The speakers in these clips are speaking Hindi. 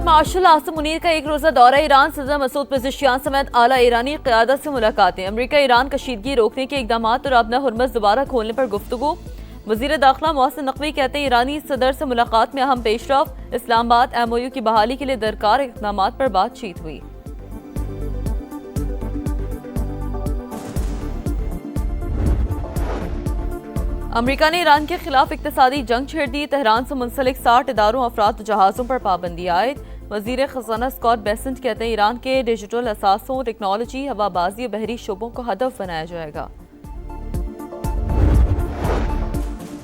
मार्शल आसिम मुनीर का एक रोज़ा दौरा ईरान, सदर मसूद पेज़ेश्कियान समेत आला ईरानी क़यादत से मुलाकातें। अमरीका ईरान कशीदगी रोकने के इक़दाम और अपना हुर्मस दोबारा खोलने पर गुफ्तगू। वज़ीर दाखिला मोहसिन नकवी कहते हैं ईरानी सदर से मुलाकात में अहम पेशरफ। इस्लामाबाद MOU की बहाली के लिए दरकार इक़दाम पर बातचीत हुई। अमरीका ने ईरान के खिलाफ इक़्तिसादी जंग छेड़ दी। तेहरान से मुंसलिक 60 इदारों, अफराद, जहाज़ों पर पाबंदी आयद। वज़ीर ख़ज़ाना स्कॉट बेसेंट कहते हैं ईरान के डिजिटल असासों, टेक्नोलॉजी, हवाबाजी और बहरी शोबों को हदफ बनाया जाएगा।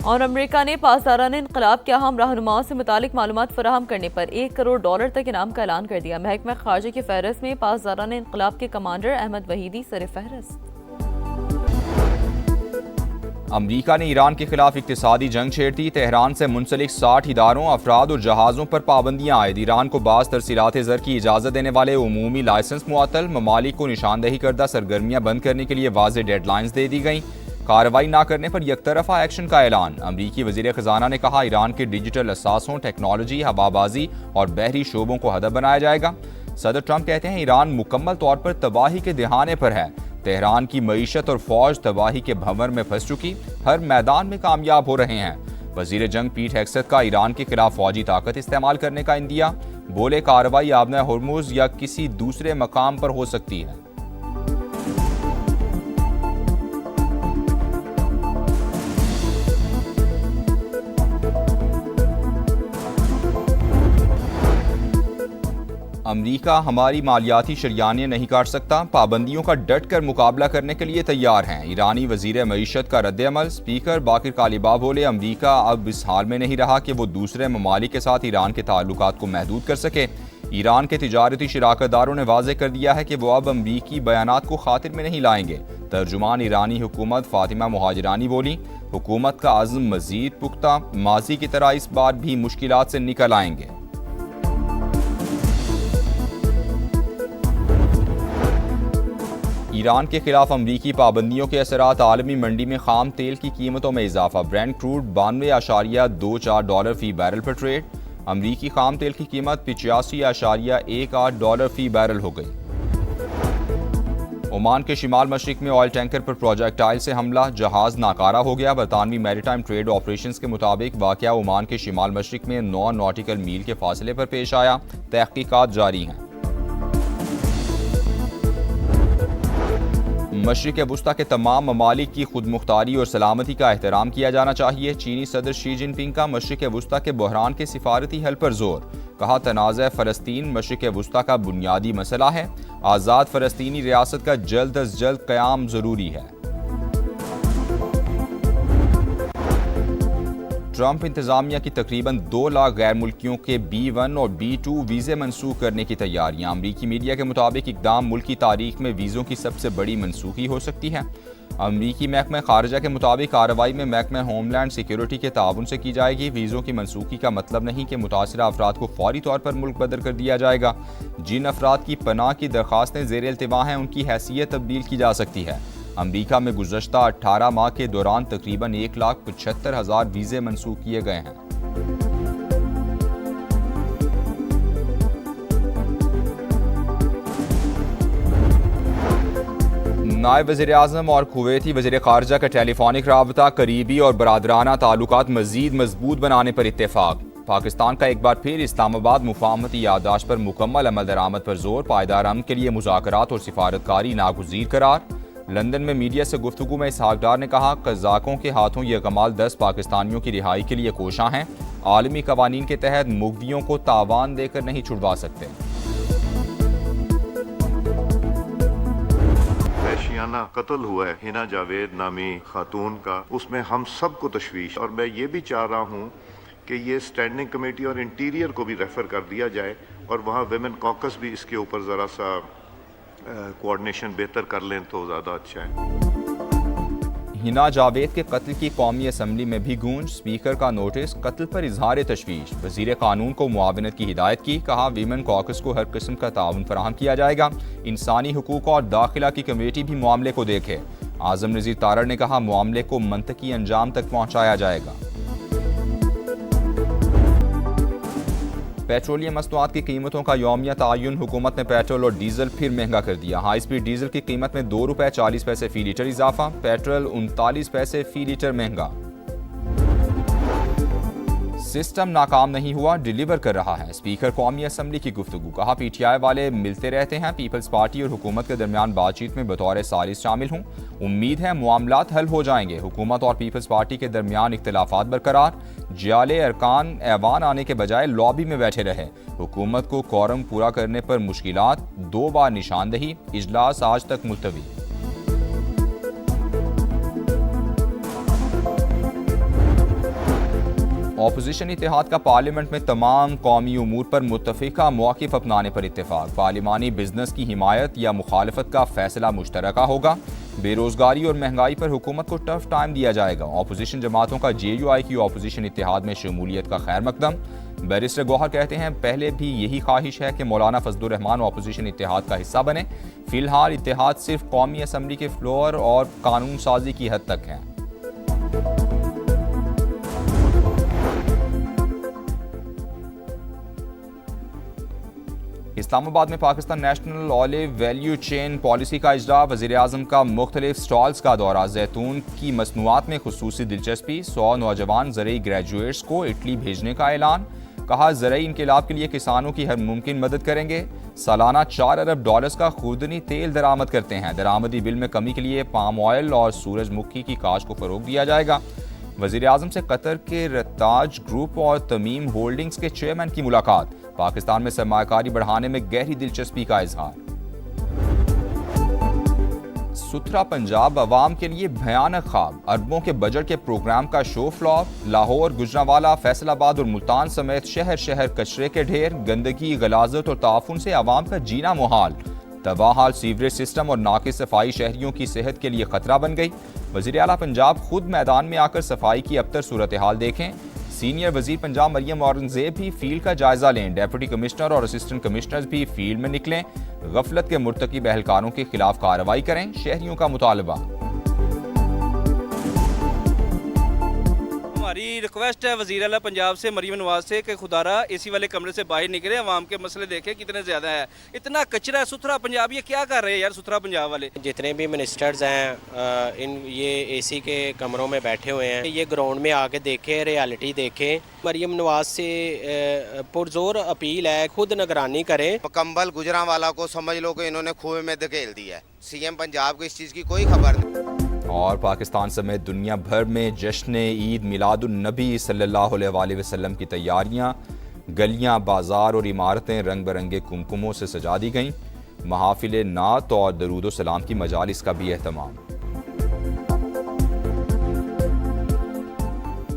और अमरीका ने पासदारान इनकलाब के अहम रहनुमाओं से मुतालिक मालूमात फराहम करने पर $1 करोड़ तक इनाम का ऐलान कर दिया। महकमा खारजा की फहरिस्त में पासदारान इनकलाब के कमांडर अहमद वहीदी सर फहरिस्त। अमरीका ने ईरान के खिलाफ इक्तिसादी जंग छेड़ दी। तेहरान से मुंसलिक 60 इदारों, अफराद और जहाज़ों पर पाबंदियां आयद। ईरान को बाज़ तरसीलात ज़र की इजाज़त देने वाले उमूमी लाइसेंस मुअत्तल। ममालिक को निशानदही करदा सरगर्मियां बंद करने के लिए वाज़े डेडलाइंस दे दी गई। कार्रवाई न करने पर यकतरफा एक्शन का ऐलान। अमरीकी वज़ीर ख़ज़ाना ने कहा ईरान के डिजिटल असासों, टेक्नोलॉजी, हवाबाजी और बहरी शोबों को हदफ बनाया जाएगा। सदर ट्रंप कहते हैं ईरान मुकम्मल तौर पर तबाही के दिहाने पर है। तेहरान की मईशत और फौज तबाही के भंवर में फंस चुकी, हर मैदान में कामयाब हो रहे हैं। वज़ीर जंग पीट हेग्सेथ का ईरान के खिलाफ फौजी ताकत इस्तेमाल करने का इंदिया। बोले कार्रवाई आबना हुर्मुज या किसी दूसरे मकाम पर हो सकती है। अमरीका हमारी मालियाती शरियानें नहीं काट सकता, पाबंदियों का डट कर मुकाबला करने के लिए तैयार हैं। ईरानी वजीर मईशत का रद्द-ए-अमल। स्पीकर बाकिर कालिबाफ बोले अमरीका अब इस हाल में नहीं रहा कि वो दूसरे ममालिक के साथ ईरान के ताल्लुकात को महदूद कर सके। ईरान के तिजारती शराकतदारों ने वाज़ेह कर दिया है कि वो अब अमरीकी बयानात को खातिर में नहीं लाएंगे। तर्जुमान ईरानी हुकूमत फातिमा मुहाजिरानी बोली हुकूमत का अज़्म मजीद पुख्ता, माजी की तरह इस बार भी मुश्किलात से निकल आएंगे। ईरान के खिलाफ अमरीकी पाबंदियों के असरात। आलमी मंडी में खाम तेल की कीमतों में इजाफा। ब्रेंट क्रूड $92.24 फी बैरल पर ट्रेड। अमरीकी खाम तेल की कीमत $85.18 फी बैरल हो गई। ओमान के शिमाल मशरिक में ऑयल टैंकर पर प्रोजेक्टाइल से हमला, जहाज नाकारा हो गया। बरतानवी मैरीटाइम ट्रेड ऑपरेशंस के मुताबिक वाकया ओमान के शिमाल मशरिक में 9 नॉटिकल मील के फासले पर पेश आया। तहकीकात जारी हैं। मशरिक़ वुस्ता के तमाम ममालिक की खुद मुख्तारी और सलामती का एहतराम किया जाना चाहिए। चीनी सदर शी जिनपिंग का मशरिक़ वुस्ता के बहरान के सिफारती हल पर जोर। कहा तनाज़ फ़लस्तीन मशरिक़ वुस्ता का बुनियादी मसला है। आज़ाद फ़लस्तीनी रियासत का जल्द अज जल्द क़याम ज़रूरी है। ट्रंप इंतजामिया की तकरीबन 2 लाख गैर मुल्कियों के B1 और B2 वीज़े मनसूख करने की तैयारियां। अमरीकी मीडिया के मुताबिक इक़दाम मुल्क की तारीख में वीज़ों की सबसे बड़ी मनसूखी हो सकती है। अमरीकी महकमा खारजा के मुताबिक कार्रवाई में महकमा होमलैंड सिक्योरिटी के ताउन से की जाएगी। वीज़ों की मनसूखी का मतलब नहीं कि मुतासिरा अफराद को फौरी तौर पर मुल्क बदर कर दिया जाएगा। जिन अफराद की पनाह की दरख्वास्तें ज़ेर इल्तिवा हैं उनकी हैसियत तब्दील की जा सकती है। अमरीका में गुज़श्ता 18 माह के दौरान तकरीबन 1,75,000 वीज़े मनसूख किए गए हैं। नायब वज़ीर-ए-आज़म और कुवैती वज़ीर ख़ारजा का टेलीफोनिक राबता, करीबी और बरादराना ताल्लुकात मज़ीद मजबूत बनाने पर इत्तेफाक। पाकिस्तान का एक बार फिर इस्लामाबाद मुफाहमती याददाश्त पर मुकम्मल अमल दरामद पर जोर। पायदार अमन के लिए मुज़ाकरात और सिफारतकारी नागुज़ीर करार। लंदन में मीडिया से गुफ्तगू में इसहाक डार ने कहा कज़ाकों के हाथों ये कमाल 10 पाकिस्तानियों की रिहाई के लिए कोशां हैं। आलमी कवानीन के तहत मुग़वियों को तावान देकर नहीं छुड़वा सकते। वहशियाना कत्ल हुआ है हिना जावेद नामी खातून का, उसमें हम सबको तशवीश। और मैं ये भी चाह रहा हूँ कि ये स्टैंडिंग कमेटी और इंटीरियर को भी रेफ़र कर दिया जाए और वहाँ वेमेन कॉकस भी इसके ऊपर ज़रा सा कोऑर्डिनेशन बेहतर कर लें तो ज़्यादा अच्छा है। हिना जावेद के कत्ल की कौमी असम्बली में भी गूंज। स्पीकर का नोटिस, कत्ल पर इजहार तशवीश। वज़ीर कानून को मुआवनत की हिदायत की। कहा वीमेन कॉकस को हर किस्म का ताउन फराहम किया जाएगा। इंसानी हुकूक और दाखिला की कमेटी भी मामले को देखे। आज़म नज़ीर तारड़ ने कहा मामले को मंतकी अंजाम तक पहुँचाया जाएगा। पेट्रोलियम मसनूआत की कीमतों का यौमिया तयन, हुकूमत ने पेट्रोल और डीजल फिर महंगा कर दिया। हाई स्पीड डीजल की कीमत में ₹2.40 फी लीटर इजाफा, पेट्रोल 39 पैसे फी लीटर महंगा। सिस्टम नाकाम नहीं हुआ, डिलीवर कर रहा है, स्पीकर कौमी असम्बली की गुफ्तगू। कहा PTI वाले मिलते रहते हैं, पीपल्स पार्टी और हुकूमत के दरमियान बातचीत में बतौर सालिस शामिल हूँ, उम्मीद है मामलात हल हो जाएंगे। हुकूमत और पीपल्स पार्टी के दरमियान इख्तिलाफात बरकरार, जियाले अरकान ऐवान आने के बजाय लॉबी में बैठे रहे। हुकूमत को कोरम पूरा करने पर मुश्किलात, 2 बार निशानदही, इजलास आज तक मुलतवी। ऑपोजिशन इत्तेहाद का पार्लियामेंट में तमाम कौमी उमूर पर मुत्तफिका मौक़िफ़ अपनाने पर इत्तेफाक। पार्लिमानी बिजनेस की हिमायत या मुखालफत का फैसला मुश्तरका होगा। बेरोजगारी और महंगाई पर हुकूमत को टफ टाइम दिया जाएगा। ऑपोजिशन जमातों का JUI की ऑपोजिशन इत्तेहाद में शमूलियत का खैर मकदम। बैरिस्टर गौहर कहते हैं, पहले भी यही ख्वाहिश है कि मौलाना फजलुर रहमान ऑपोजिशन इत्तेहाद का हिस्सा बने। फिलहाल इत्तेहाद सिर्फ कौमी असम्बली के फ्लोर और कानून साजी की हद तक है। इस्लामाबाद में Pakistan national olive value chain policy का इजरा, वज़ीर-ए-आज़म का मुख्तलिफ स्टॉल्स का दौरा, जैतून की मसनूआत में खुसूसी दिलचस्पी, 100 नौजवान ज़रई ग्रेजुएट्स को इटली भेजने का ऐलान। कहा, ज़रई इनकलाब के लिए किसानों की हर मुमकिन मदद करेंगे। सालाना $4 अरब का खुर्दनी तेल दरामद करते हैं। दरामदी बिल में कमी के लिए पाम ऑयल और सूरजमुखी की काश्त को फ़रोग दिया जाएगा। वज़ीर-ए-आज़म से कतर के रताज ग्रुप और तमीम होल्डिंग्स के चेयरमैन की मुलाकात, पाकिस्तान में सरमायाकारी बढ़ाने में गहरी दिलचस्पी का इजहार। सुथरा पंजाब अवाम के लिए भयानक ख्वाब, अरबों के बजट के प्रोग्राम का शो फ्लॉप। लाहौर, गुजरांवाला, फैसलाबाद और मुल्तान समेत शहर शहर कचरे के ढेर, गंदगी, गलाजत और ताफुन से आवाम का जीना मुहाल। तबाहाल सीवरेज सिस्टम और नाकिस सफाई शहरियों की सेहत के लिए खतरा बन गई। वज़ीर आला पंजाब खुद मैदान में आकर सफाई की अबतर सूरत हाल देखें। सीनियर वजीर पंजाब मरियम औरंगजेब भी फील्ड का जायजा लें। डेप्यूटी कमिश्नर और असिस्टेंट कमिश्नर्स भी फील्ड में निकलें। गफलत के मुर्तकिब एहलकारों के खिलाफ कार्रवाई करें, शहरियों का मुतालबा। हमारी रिक्वेस्ट है वज़ीर आला पंजाब से, मरीम नवाज से, कि खुदारा एसी वाले कमरे से बाहर निकले, आवाम के मसले देखें कितने ज़्यादा है। इतना कचरा है। सुथरा पंजाब ये क्या कर रहे हैं यार, सुथरा पंजाब वाले। जितने भी मिनिस्टर्स हैं ये एसी के कमरों में बैठे हुए हैं। ये ग्राउंड में आके देखें, रियलिटी देखें। मरीम नवाज से पुरजोर अपील है, खुद निगरानी करें। मुकम्मल गुजरांवाला को समझ लो कि इन्होंने कुएं में धकेल दिया है। CM पंजाब को इस चीज़ की कोई खबर नहीं। और पाकिस्तान समेत दुनिया भर में जश्न ईद मिलादुन नबी सल्लल्लाहु अलैहि वसल्लम की तैयारियां, गलियां, बाजार और इमारतें रंग बिरंगे कुमकुमों से सजा दी गईं। महाफिल नात और दरूद सलाम की मजालिस का भी एहतमाम।